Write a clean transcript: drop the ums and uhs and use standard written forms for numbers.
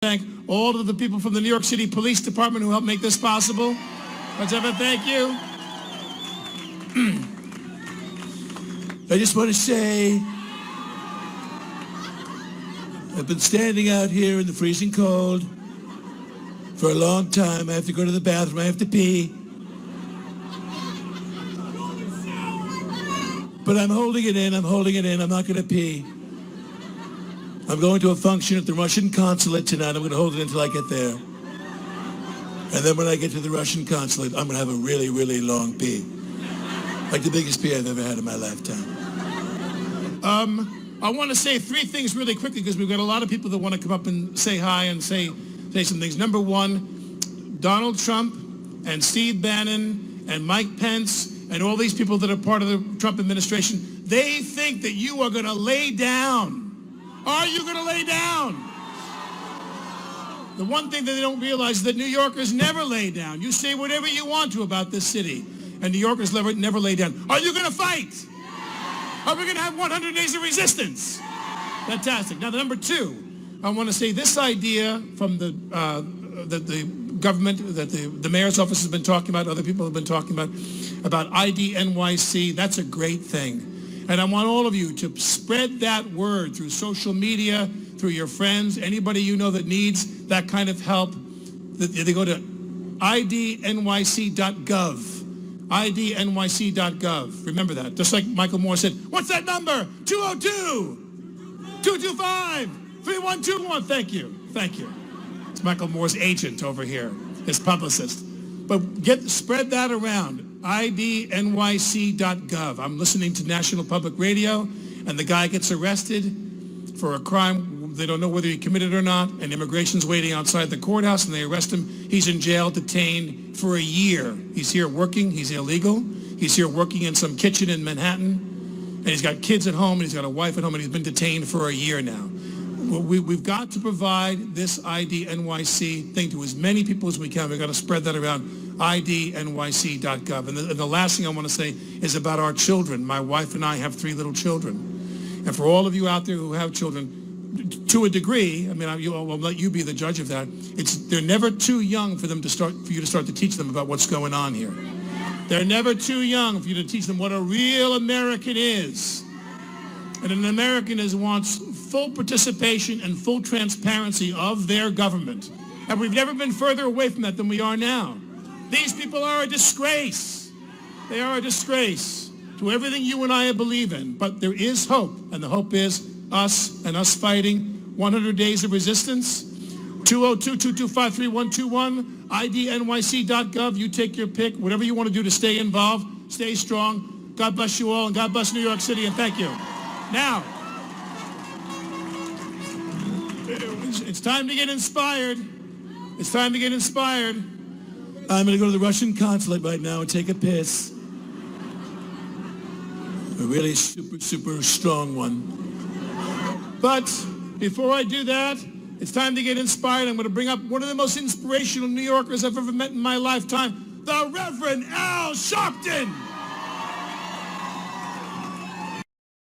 Thank all of the people from the New York City Police Department who helped make this possible. Let's have a thank you. I just want to say, I've been standing out here in the freezing cold for a long time. I have to go to the bathroom. I have to pee. But I'm holding it in. I'm not going to pee. I'm going to a function at the Russian consulate tonight. I'm going to hold it until I get there. And then when I get to the Russian consulate, I'm going to have a really, really long pee. Like the biggest pee I've ever had in my lifetime. I want to say three things really quickly because we've got a lot of people that want to come up and say hi and say some things. Number one, Donald Trump and Steve Bannon and Mike Pence and all these people that are part of the Trump administration, they think that you are going to lay down. Are you going to lay down? The one thing that they don't realize is that New Yorkers never lay down. You say whatever you want to about this city, and New Yorkers never lay down. Are you going to fight? Are we going to have 100 days of resistance? Fantastic. Now, number two, I want to say this idea from the government, that the mayor's office has been talking about, other people have been talking about ID NYC. That's a great thing. And I want all of you to spread that word through social media, through your friends, anybody you know that needs that kind of help. They go to idnyc.gov. idnyc.gov. Remember that. Just like Michael Moore said, what's that number? 202-225-3121. Thank you. It's Michael Moore's agent over here, his publicist. But spread that around. idnyc.gov. I'm listening to National Public Radio, and the guy gets arrested for a crime. They don't know whether he committed or not, and immigration's waiting outside the courthouse, and they arrest him. He's in jail, detained for a year. He's here working. He's illegal. He's here working in some kitchen in Manhattan, and he's got kids at home, and he's got a wife at home, and he's been detained for a year now. We've got to provide this ID NYC thing to as many people as we can. We've got to spread that around. idnyc.gov. And the last thing I want to say is about our children. My wife and I have 3 little children. And for all of you out there who have children, to a degree, I mean, I'll let you be the judge of that. They're never too young for you to start to teach them about what's going on here. They're never too young for you to teach them what a real American is. And an American wants full participation and full transparency of their government. And we've never been further away from that than we are now. These people are a disgrace. They are a disgrace to everything you and I believe in. But there is hope, and the hope is us and us fighting 100 days of resistance. 202-225-3121, idnyc.gov. You take your pick. Whatever you want to do to stay involved, stay strong. God bless you all, and God bless New York City, and thank you. Now, it's time to get inspired. It's time to get inspired. I'm going to go to the Russian consulate right now and take a piss. A really super, super strong one. But before I do that, it's time to get inspired. I'm going to bring up one of the most inspirational New Yorkers I've ever met in my lifetime, the Reverend Al Sharpton.